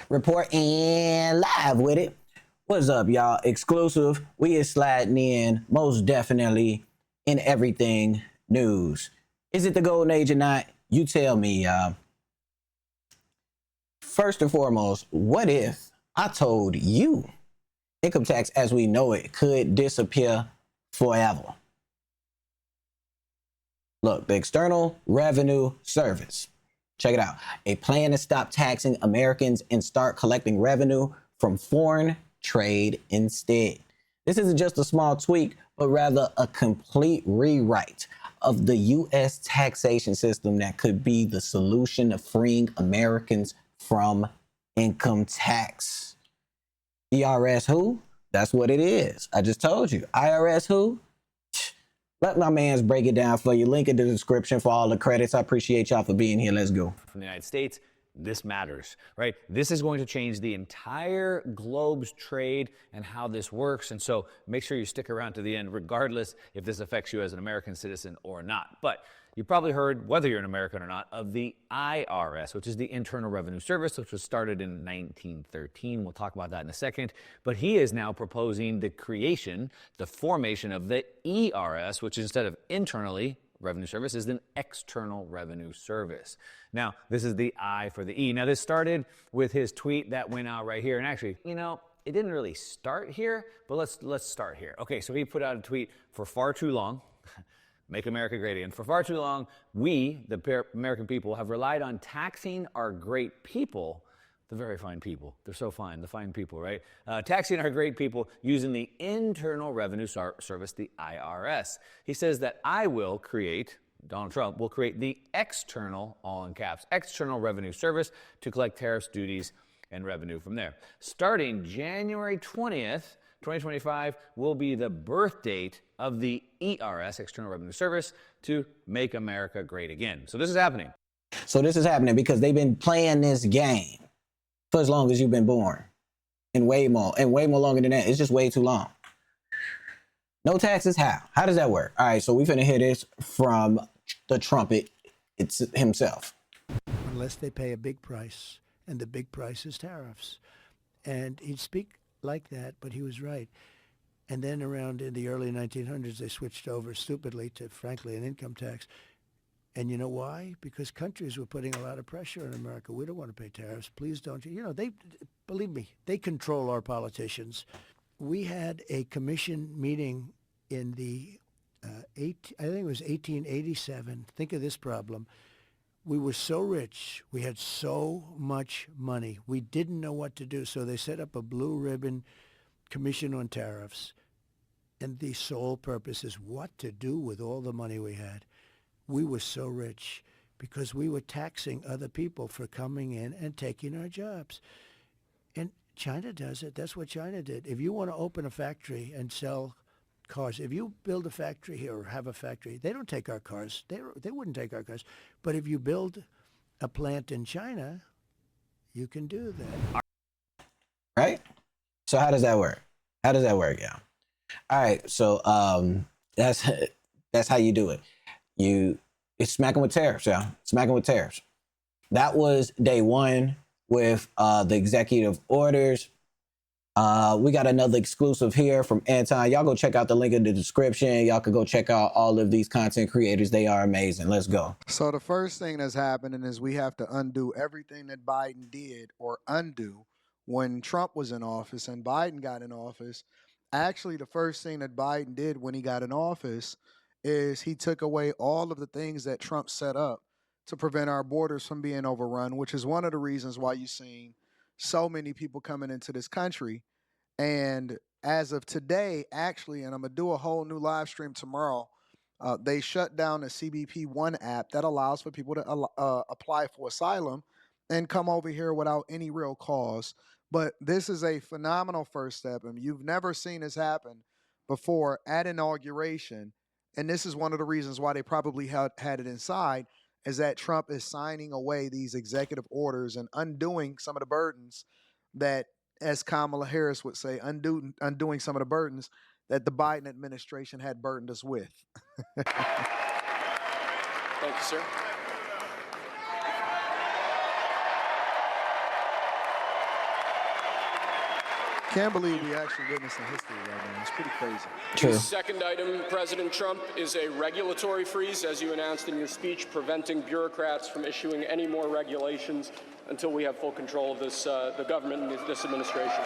Reporting live with it. What's up, y'all? Exclusive. We is sliding in most definitely in everything news. Is it the golden age or not? You tell me, y'all. First and foremost, what if I told you income tax as we know it could disappear forever? Look, the External Revenue Service. Check it out. A plan to stop taxing Americans and start collecting revenue from foreign trade instead. This isn't just a small tweak, but rather a complete rewrite of the U.S. taxation system that could be the solution to freeing Americans from income tax. ERS who? That's what it is. I just told you. IRS who? Let my mans break it down for you. Link in the description for all the credits. I appreciate y'all for being here. Let's go. From the United States, this matters, right? This is going to change the entire globe's trade and how this works. And so make sure you stick around to the end, regardless if this affects you as an American citizen or not. But you probably heard, whether you're an American or not, of the IRS, which is the Internal Revenue Service, which was started in 1913. We'll talk about that in a second. But he is now proposing the formation of the ERS, which instead of internally revenue service is an external revenue service. Now, this is the I for the E. Now, this started with his tweet that went out right here. And actually, it didn't really start here, but let's start here. Okay, so he put out a tweet for far too long. Make America great again. For far too long, we, the American people, have relied on taxing our great people, the very fine people. They're so fine, the fine people, right? Taxing our great people using the Internal Revenue Service, the IRS. He says that Donald Trump will create the external, all in caps, External Revenue Service to collect tariffs, duties, and revenue from there. Starting January 20th, 2025 will be the birth date of the ERS, External Revenue Service, to make America great again. So this is happening. So this is happening because they've been playing this game for as long as you've been born. And way more longer than that. It's just way too long. No taxes, how? How does that work? All right, so we finna hear this from the trumpet himself. Unless they pay a big price, and the big price is tariffs. And he'd speak like that, but he was right. And then around in the early 1900s, they switched over stupidly to, frankly, an income tax. And you know why? Because countries were putting a lot of pressure on America. We don't want to pay tariffs. Please don't. Believe me, they control our politicians. We had a commission meeting in I think it was 1887. Think of this problem. We were so rich, we had so much money, we didn't know what to do. So they set up a blue ribbon commission on tariffs. And the sole purpose is what to do with all the money we had. We were so rich because we were taxing other people for coming in and taking our jobs. And China does it. That's what China did. If you want to open a factory and sell cars, if you build a factory here or have a factory, they don't take our cars. They wouldn't take our cars. But if you build a plant in China, you can do that. Right? So how does that work? Yeah. All right, so that's how you do it. It's smacking with tariffs, yeah. Smacking with tariffs. That was day one with the executive orders. We got another exclusive here from Anton. Y'all go check out the link in the description. Y'all can go check out all of these content creators. They are amazing. Let's go. So the first thing that's happening is we have to undo everything that Biden did or undo when Trump was in office and Biden got in office. Actually, the first thing that Biden did when he got in office is he took away all of the things that Trump set up to prevent our borders from being overrun, which is one of the reasons why you're seeing so many people coming into this country. And as of today, actually, and I'm going to do a whole new live stream tomorrow, they shut down the CBP One app that allows for people to apply for asylum and come over here without any real cause. But this is a phenomenal first step, and you've never seen this happen before at inauguration. And this is one of the reasons why they probably had it inside, is that Trump is signing away these executive orders and undoing some of the burdens that, as Kamala Harris would say, undoing some of the burdens that the Biden administration had burdened us with. Thank you, sir. Can't believe we actually witnessing history right now. It's pretty crazy. True. The second item, President Trump, is a regulatory freeze, as you announced in your speech, preventing bureaucrats from issuing any more regulations until we have full control of this, the government and this administration.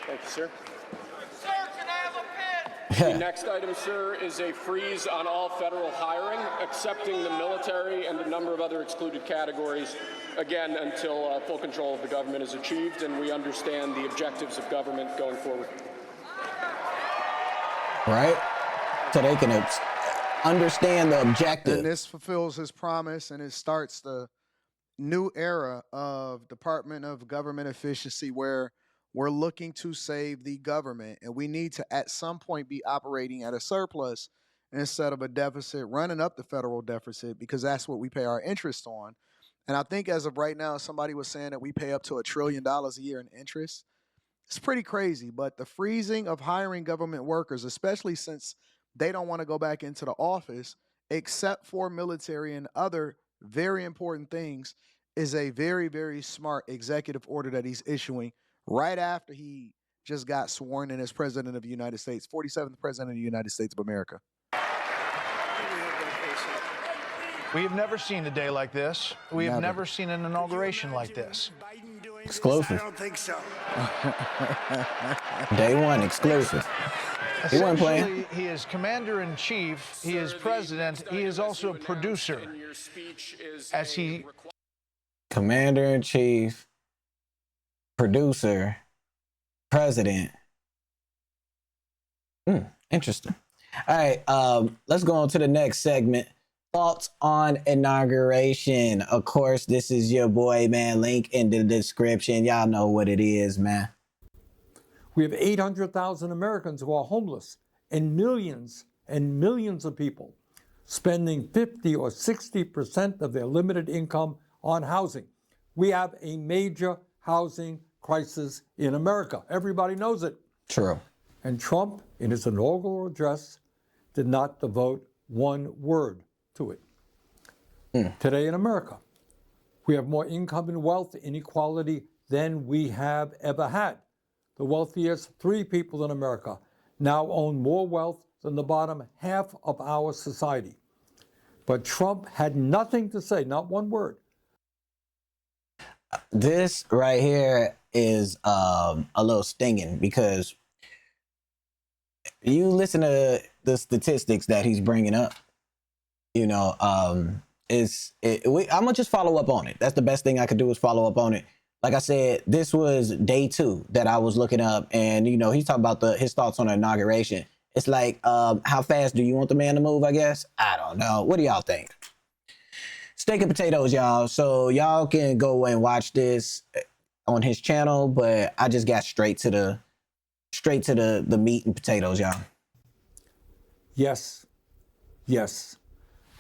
Thank you, sir. Sir, can I have a pen? The next item, sir, is a freeze on all federal hiring, excepting the military and a number of other excluded categories, again, until full control of the government is achieved and we understand the objectives of government going forward. Right? So they can understand the objective. And this fulfills his promise, and it starts the new era of Department of Government Efficiency, where we're looking to save the government, and we need to at some point be operating at a surplus instead of a deficit, running up the federal deficit, because that's what we pay our interest on. And I think as of right now, somebody was saying that we pay up to $1 trillion a year in interest. It's pretty crazy, but the freezing of hiring government workers, especially since they don't want to go back into the office, except for military and other very important things, is a very, very smart executive order that he's issuing right after he just got sworn in as President of the United States, 47th President of the United States of America. We have never seen a day like this. We have never seen an inauguration like this. Exclusive. I don't think so. Day one, exclusive. He wasn't playing. Essentially, he is commander-in-chief, he is president, he is also a producer. As he Commander-in-chief, producer, president. Interesting. All right, let's go on to the next segment. Thoughts on inauguration. Of course, this is your boy, man. Link in the description. Y'all know what it is, man. We have 800,000 Americans who are homeless, and millions of people spending 50 or 60% of their limited income on housing. We have a major housing crisis in America. Everybody knows it. True. And Trump, in his inaugural address, did not devote one word to it. Today in America, we have more income and wealth inequality than we have ever had. The wealthiest 3 people in America now own more wealth than the bottom half of our society. But Trump had nothing to say, not one word. This right here is a little stinging, because you listen to the statistics that he's bringing up. You know, I'm gonna just follow up on it. That's the best thing I could do, is follow up on it. Like I said, this was day 2 that I was looking up, and you know, he's talking about his thoughts on the inauguration. It's like, how fast do you want the man to move? I guess. I don't know. What do y'all think? Steak and potatoes, y'all. So y'all can go and watch this on his channel, but I just got straight to the meat and potatoes, y'all. Yes.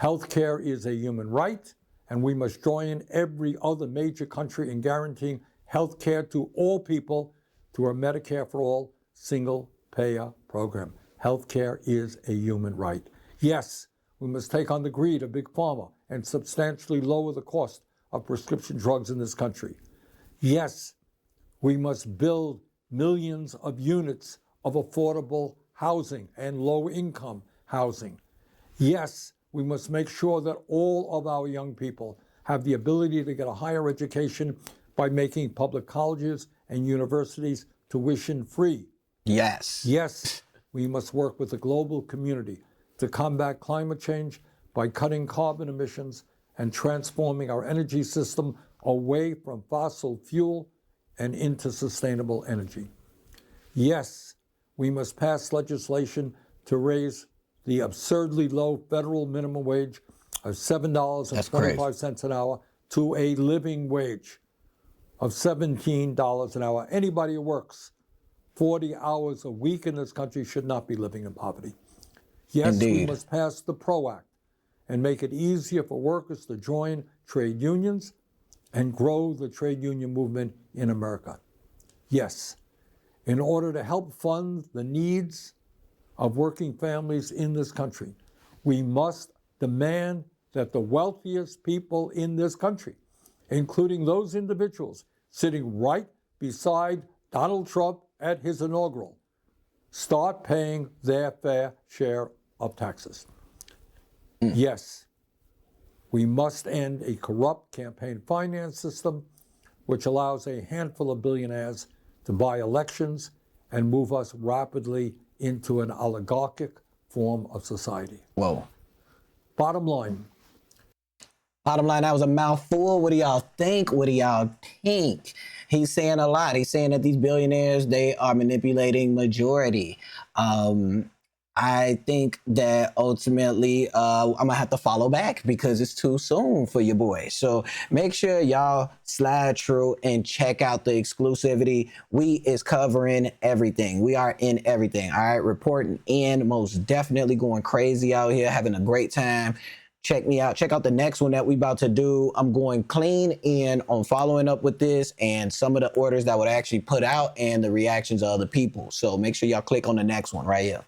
Healthcare is a human right, and we must join every other major country in guaranteeing healthcare to all people through our Medicare for All single-payer program. Healthcare is a human right. Yes, we must take on the greed of Big Pharma and substantially lower the cost of prescription drugs in this country. Yes, we must build millions of units of affordable housing and low-income housing. Yes, we must make sure that all of our young people have the ability to get a higher education by making public colleges and universities tuition-free. Yes. Yes, we must work with the global community to combat climate change by cutting carbon emissions and transforming our energy system away from fossil fuel and into sustainable energy. Yes, we must pass legislation to raise the absurdly low federal minimum wage of $7.25 an hour to a living wage of $17 an hour. Anybody who works 40 hours a week in this country should not be living in poverty. Yes, Indeed. We must pass the PRO Act and make it easier for workers to join trade unions and grow the trade union movement in America. Yes, in order to help fund the needs of working families in this country, we must demand that the wealthiest people in this country, including those individuals sitting right beside Donald Trump at his inaugural, start paying their fair share of taxes. Yes, we must end a corrupt campaign finance system which allows a handful of billionaires to buy elections and move us rapidly into an oligarchic form of society. Whoa. Bottom line, That was a mouthful. What do y'all think? What do y'all think? He's saying a lot. He's saying that these billionaires, they are manipulating majority. I think that ultimately I'm gonna have to follow back because it's too soon for your boy. So make sure y'all slide through and check out the exclusivity. We is covering everything. We are in everything. All right, reporting in, most definitely going crazy out here, having a great time. Check me out. Check out the next one that we about to do. I'm going clean in on following up with this and some of the orders that would actually put out and the reactions of other people. So make sure y'all click on the next one right here.